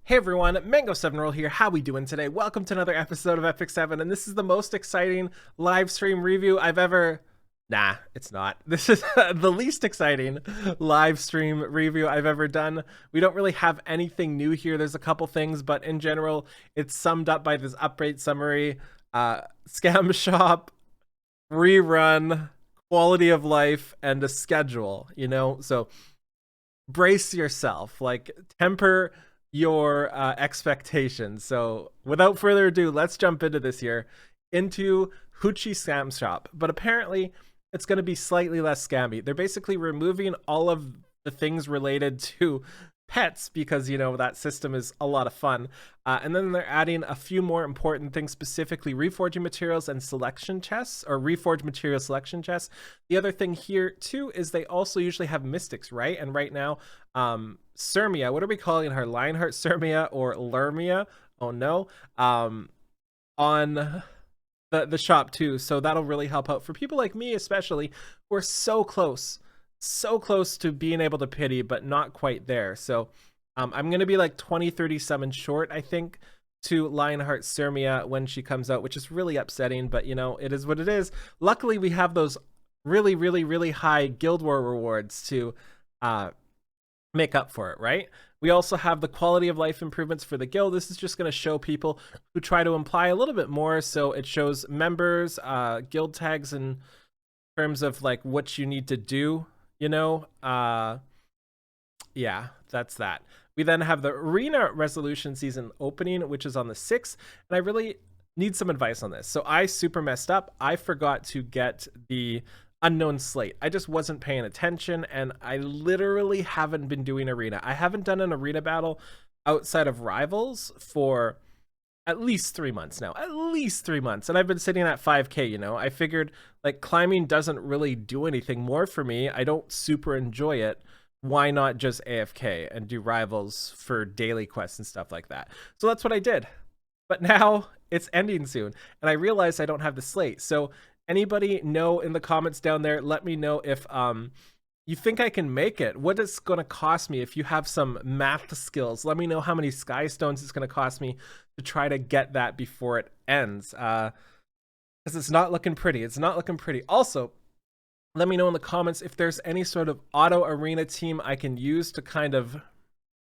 Hey everyone, Mango7Roll here. How we doing today? Welcome to another episode of Epic 7, and this is the most exciting live stream review I've ever... Nah, it's not. This is the least exciting live stream review I've ever done. We don't really have anything new here. There's a couple things, but in general, it's summed up by this update summary. Scam shop, rerun, quality of life, and a schedule, you know? So brace yourself, like temper your expectations. So without further ado, let's jump into this here, into Hoochie Scam Shop. But apparently it's going to be slightly less scammy. They're basically removing all of the things related to pets because, you know, that system is a lot of fun. And then they're adding a few more important things, specifically reforging materials and selection chests, or reforged material selection chests. The other thing here too is they also usually have mystics, right? And right now, Cermia, what are we calling her? Lionheart, Cermia, or Lermia? Oh no. On the shop too. So that'll really help out for people like me, especially, who are so close to being able to pity, but not quite there. So I'm going to be like 20-30 summons short, I think, to Lionheart Cermia when she comes out, which is really upsetting, but you know, it is what it is. Luckily, we have those really high Guild War rewards to make up for it, right? We also have the quality of life improvements for the guild. This is just going to show people who try to imply a little bit more. So it shows members, guild tags in terms of like what you need to do, you know. Yeah, that's that. We then have the arena resolution season opening, which is on the 6th, and I really need some advice on this. So I super messed up. I forgot to get the unknown slate. I just wasn't paying attention, and I literally haven't been doing arena. I haven't done an arena battle outside of rivals for at least 3 months now. At least 3 months. And I've been sitting at 5k, you know. I figured like climbing doesn't really do anything more for me. I don't super enjoy it. Why not just AFK and do rivals for daily quests and stuff like that? So that's what I did. But now it's ending soon, and I realized I don't have the slate. So anybody know in the comments down there, let me know if you think I can make it. What it's going to cost me if you have some math skills. Let me know how many sky stones it's going to cost me to try to get that before it ends. Because it's not looking pretty. It's not looking pretty. Also, let me know in the comments if there's any sort of auto arena team I can use to kind of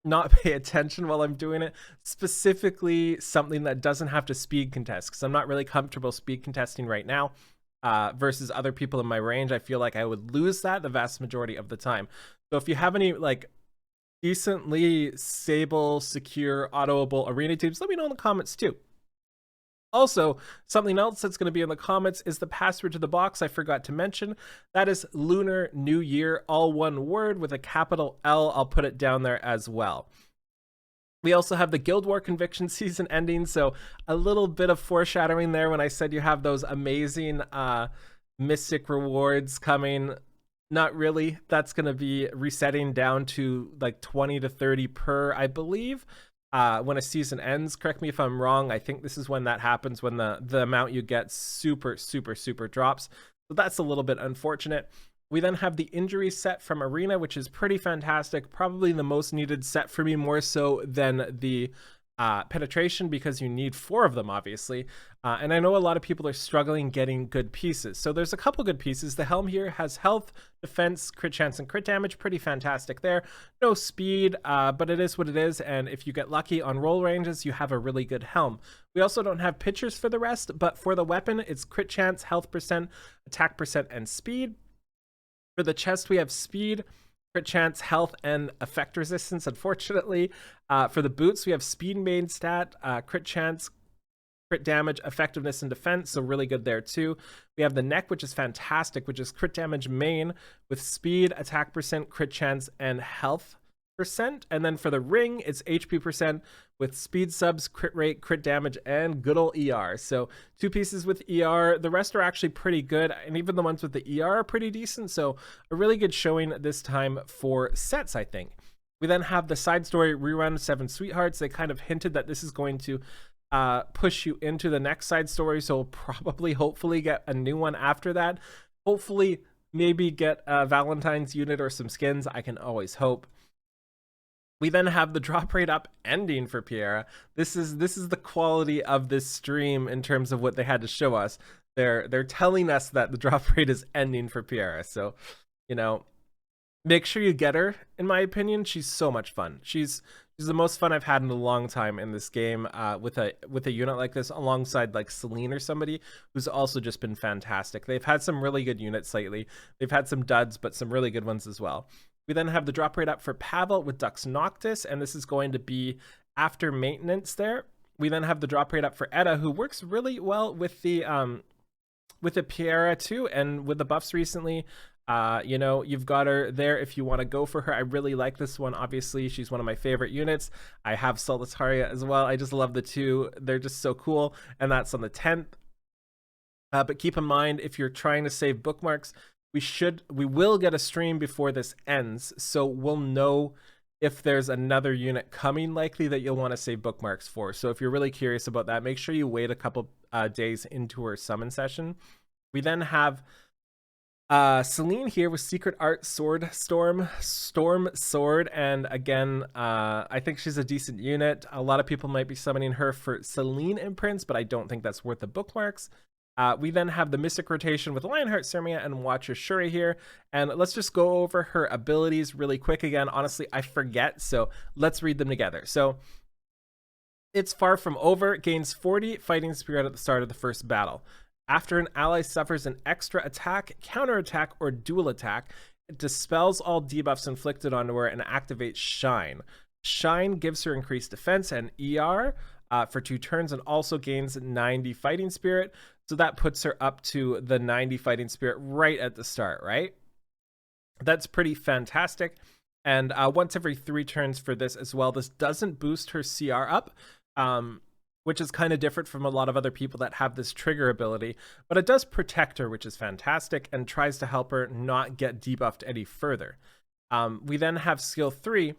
not pay attention while I'm doing it. Specifically, something that doesn't have to speed contest, because I'm not really comfortable speed contesting right now. Versus other people in my range, I feel like I would lose that the vast majority of the time. So if you have any like decently stable, secure, autoable arena teams, let me know in the comments too. Also, something else that's going to be in the comments is the password to the box I forgot to mention. That is Lunar New Year, all one word with a capital L. I'll put it down there as well. We also have the Guild War Conviction season ending, so a little bit of foreshadowing there when I said you have those amazing mystic rewards coming. Not really. That's going to be resetting down to like 20 to 30 per, I believe, when a season ends. Correct me if I'm wrong. I think this is when that happens, when the amount you get super drops. So that's a little bit unfortunate. We then have the injury set from Arena, which is pretty fantastic. Probably the most needed set for me, more so than the penetration, because you need 4 of them, obviously. And I know a lot of people are struggling getting good pieces. So there's a couple good pieces. The helm here has health, defense, crit chance, and crit damage. Pretty fantastic there. No speed, but it is what it is. And if you get lucky on roll ranges, you have a really good helm. We also don't have pictures for the rest, but for the weapon, it's crit chance, health percent, attack percent, and speed. For the chest, we have speed, crit chance, health, and effect resistance, unfortunately. For the boots, we have speed main stat, crit chance, crit damage, effectiveness, and defense, so really good there too. We have the neck, which is fantastic, which is crit damage main with speed, attack percent, crit chance, and health percent. And then for the ring, it's HP percent with speed subs, crit rate, crit damage, and good old ER. So 2 pieces with ER. The rest are actually pretty good, and even the ones with the ER are pretty decent. So a really good showing this time for sets, I think. We then have the side story rerun 7 Sweethearts. They kind of hinted that this is going to push you into the next side story, so we'll probably hopefully get a new one after that. Hopefully maybe get a Valentine's unit or some skins. I can always hope. We then have the drop rate up ending for Peira. This is the quality of this stream in terms of what they had to show us. They're telling us that the drop rate is ending for Peira. So, you know, make sure you get her. In my opinion, she's so much fun. She's the most fun I've had in a long time in this game, with a unit like this, alongside like Celine or somebody who's also just been fantastic. They've had some really good units lately. They've had some duds, but some really good ones as well. We then have the drop rate up for Pavel with Dux Noctis, and this is going to be after maintenance there. We then have the drop rate up for Eda, who works really well with the Peira too, and with the buffs recently. You know, you've got her there if you want to go for her. I really like this one. Obviously, she's one of my favorite units. I have Solitaria as well. I just love the two. They're just so cool, and that's on the 10th. But keep in mind, if you're trying to save bookmarks, we will get a stream before this ends, so we'll know if there's another unit coming likely that you'll want to save bookmarks for. So if you're really curious about that, make sure you wait a couple days into her summon session. We then have Celine here with Secret Art Storm Sword, and again, I think she's a decent unit. A lot of people might be summoning her for Celine imprints, but I don't think that's worth the bookmarks. We then have the Mystic rotation with Lionheart, Cermia, and Watcher Shuri here. And let's just go over her abilities really quick again. Honestly, I forget, so let's read them together. So, it's Far From Over. It gains 40 fighting spirit at the start of the first battle. After an ally suffers an extra attack, counterattack, or dual attack, it dispels all debuffs inflicted onto her and activates Shine. Shine gives her increased defense and ER for 2 turns, and also gains 90 fighting spirit. So that puts her up to the 90 fighting spirit right at the start, right? That's pretty fantastic. And once every 3 turns for this as well. This doesn't boost her CR up, which is kind of different from a lot of other people that have this trigger ability, but it does protect her, which is fantastic, and tries to help her not get debuffed any further. We then have skill 3,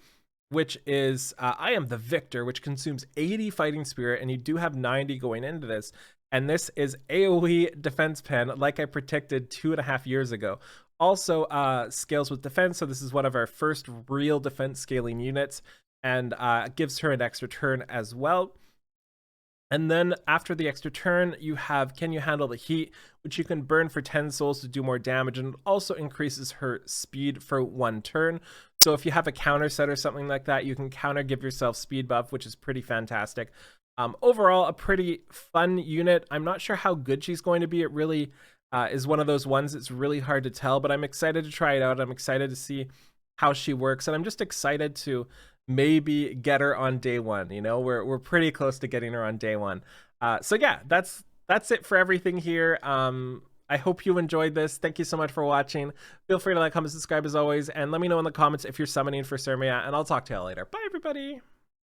which is I Am the Victor, which consumes 80 fighting spirit, and you do have 90 going into this. And this is AoE defense pen, like I predicted 2.5 years ago. Also scales with defense, so this is one of our first real defense scaling units, and gives her an extra turn as well. And then after the extra turn, you have Can You Handle the Heat, which you can burn for 10 souls to do more damage, and it also increases her speed for 1 turn. So if you have a counter set or something like that, you can counter give yourself speed buff, which is pretty fantastic. Overall, a pretty fun unit. I'm not sure how good she's going to be. It really is one of those ones it's really hard to tell, but I'm excited to try it out. I'm excited to see how she works, and I'm just excited to maybe get her on day 1. You know, we're pretty close to getting her on day 1. So yeah, that's it for everything here. I hope you enjoyed this. Thank you so much for watching. Feel free to like, comment, subscribe as always, and let me know in the comments if you're summoning for Cermia, and I'll talk to you all later. Bye, everybody.